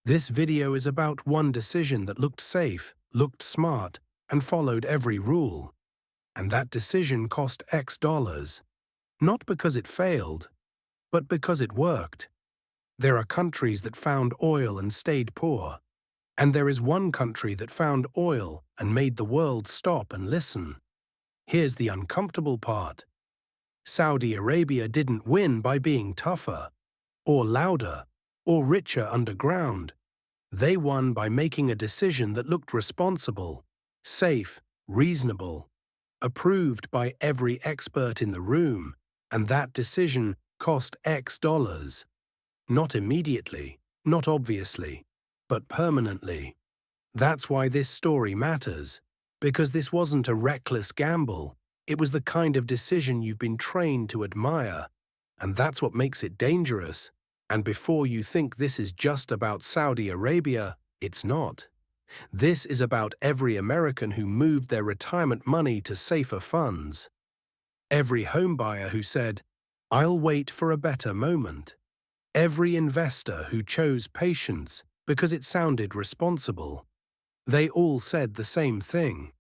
This video is about one decision that looked safe, looked smart, and followed every rule. And that decision cost X dollars. Not because it failed, but because it worked. There are countries that found oil and stayed poor. And there is one country that found oil and made the world stop and listen. Here's the uncomfortable part. Saudi Arabia didn't win by being tougher, or louder, or richer underground. They won by making a decision that looked responsible, safe, reasonable, approved by every expert in the room, and that decision cost X dollars. Not immediately, not obviously, but permanently. That's why this story matters, because this wasn't a reckless gamble. It was the kind of decision you've been trained to admire, and that's what makes it dangerous. And before you think this is just about Saudi Arabia, it's not. This is about every American who moved their retirement money to safer funds. Every homebuyer who said, "I'll wait for a better moment." Every investor who chose patience because it sounded responsible. They all said the same thing.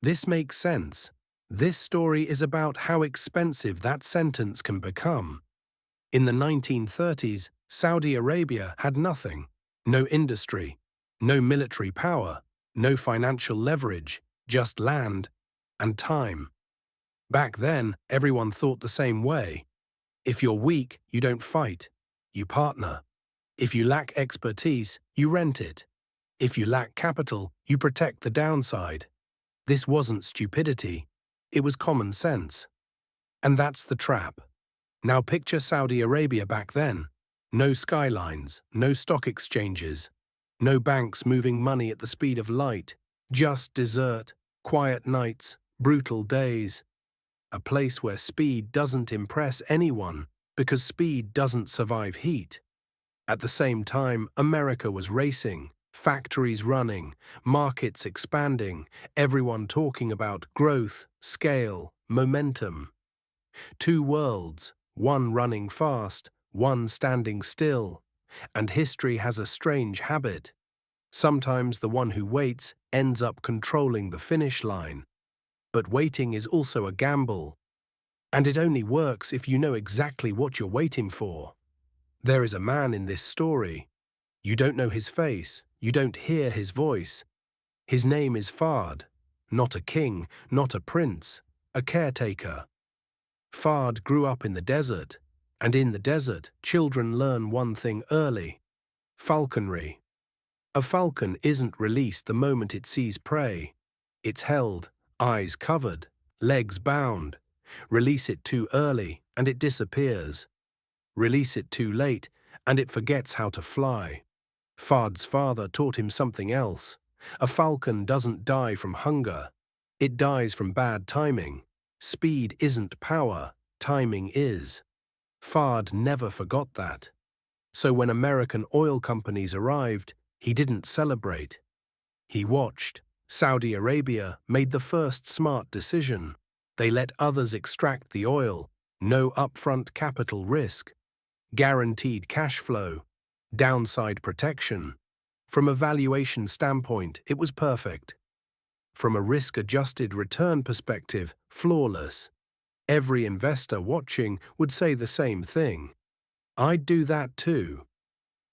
This makes sense. This story is about how expensive that sentence can become. In the 1930s, Saudi Arabia had nothing. No industry, no military power, no financial leverage, just land and time. Back then, everyone thought the same way. If you're weak, you don't fight, you partner. If you lack expertise, you rent it. If you lack capital, you protect the downside. This wasn't stupidity. It was common sense. And that's the trap. Now picture Saudi Arabia back then. No skylines, no stock exchanges, no banks moving money at the speed of light, just desert, quiet nights, brutal days. A place where speed doesn't impress anyone because speed doesn't survive heat. At the same time, America was racing, factories running, markets expanding, everyone talking about growth, scale, momentum. Two worlds, one running fast, one standing still. And history has a strange habit. Sometimes the one who waits ends up controlling the finish line. But waiting is also a gamble. And it only works if you know exactly what you're waiting for. There is a man in this story. You don't know his face, you don't hear his voice. His name is Fard, not a king, not a prince, a caretaker. Fard grew up in the desert, and in the desert, children learn one thing early: falconry. A falcon isn't released the moment it sees prey. It's held, eyes covered, legs bound. Release it too early, and it disappears. Release it too late, and it forgets how to fly. Fard's father taught him something else. A falcon doesn't die from hunger. It dies from bad timing. Speed isn't power, timing is. Fard never forgot that. So when American oil companies arrived, he didn't celebrate. He watched. Saudi Arabia made the first smart decision. They let others extract the oil, no upfront capital risk. Guaranteed cash flow, downside protection. From a valuation standpoint, it was perfect. From a risk-adjusted return perspective, flawless. Every investor watching would say the same thing. I'd do that too.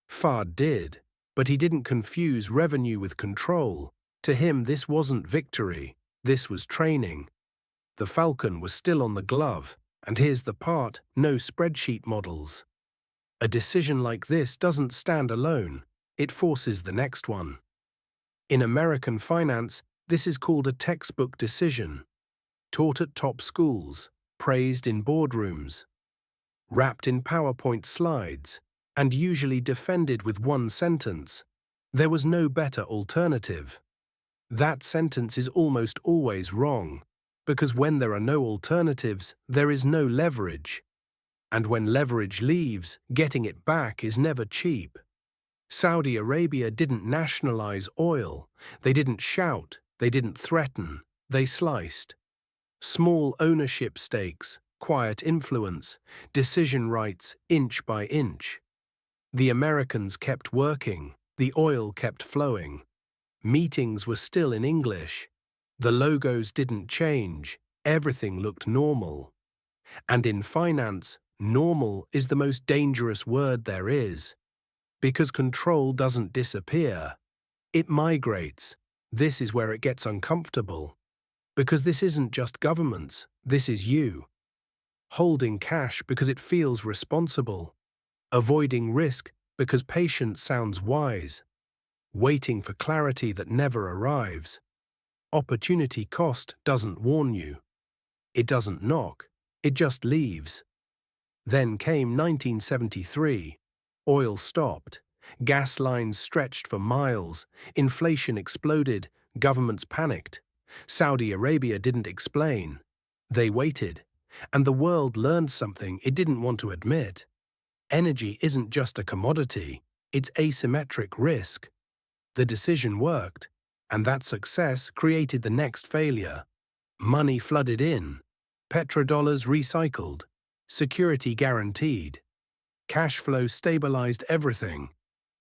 Fard did, but he didn't confuse revenue with control. To him, this wasn't victory, this was training. The falcon was still on the glove, and here's the part: no spreadsheet models. A decision like this doesn't stand alone, it forces the next one. In American finance, this is called a textbook decision. Taught at top schools, praised in boardrooms, wrapped in PowerPoint slides, and usually defended with one sentence: there was no better alternative. That sentence is almost always wrong, because when there are no alternatives, there is no leverage. And when leverage leaves, getting it back is never cheap. Saudi Arabia didn't nationalize oil. They didn't shout. They didn't threaten. They sliced. Small ownership stakes, quiet influence, decision rights inch by inch. The Americans kept working. The oil kept flowing. Meetings were still in English. The logos didn't change. Everything looked normal. And in finance, normal is the most dangerous word there is. Because control doesn't disappear. It migrates. This is where it gets uncomfortable. Because this isn't just governments, this is you. Holding cash because it feels responsible. Avoiding risk because patience sounds wise. Waiting for clarity that never arrives. Opportunity cost doesn't warn you. It doesn't knock. It just leaves. Then came 1973. Oil stopped. Gas lines stretched for miles. Inflation exploded. Governments panicked. Saudi Arabia didn't explain. They waited. And the world learned something it didn't want to admit. Energy isn't just a commodity. It's asymmetric risk. The decision worked. And that success created the next failure. Money flooded in. Petrodollars recycled. Security guaranteed. Cash flow stabilized everything.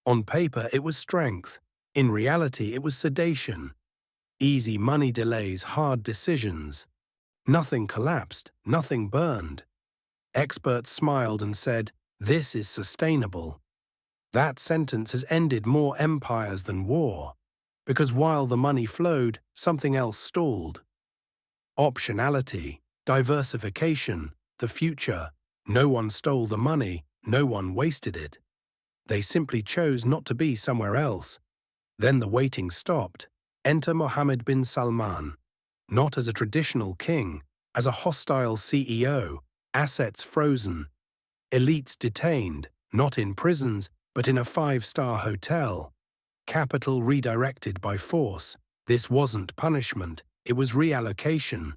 On paper, it was strength. In reality, it was sedation. Easy money delays hard decisions. Nothing collapsed, nothing burned. Experts smiled and said, "This is sustainable." That sentence has ended more empires than war. Because while the money flowed, something else stalled. Optionality, diversification, the future. No one stole the money, no one wasted it. They simply chose not to be somewhere else. Then the waiting stopped. Enter Mohammed bin Salman. Not as a traditional king, as a hostile CEO, assets frozen. Elites detained, not in prisons, but in a 5-star hotel. Capital redirected by force. This wasn't punishment, it was reallocation.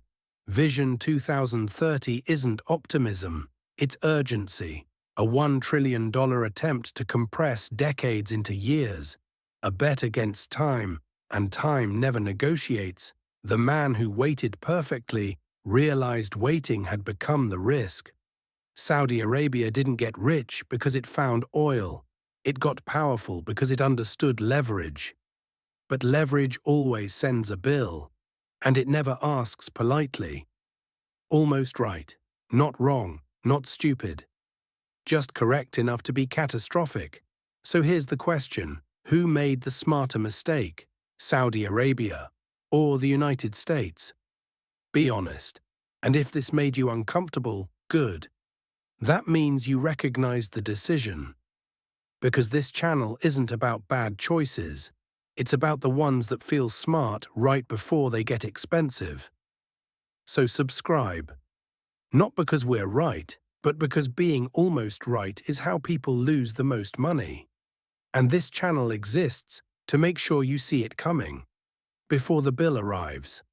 Vision 2030 isn't optimism, it's urgency. A $1 trillion attempt to compress decades into years. A bet against time, and time never negotiates. The man who waited perfectly realized waiting had become the risk. Saudi Arabia didn't get rich because it found oil. It got powerful because it understood leverage. But leverage always sends a bill, and it never asks politely. Almost right, not wrong, not stupid. Just correct enough to be catastrophic. So here's the question: who made the smarter mistake? Saudi Arabia or the United States? Be honest. And if this made you uncomfortable, good. That means you recognize the decision. Because this channel isn't about bad choices. It's about the ones that feel smart right before they get expensive. So subscribe. Not because we're right, but because being almost right is how people lose the most money. And this channel exists to make sure you see it coming before the bill arrives.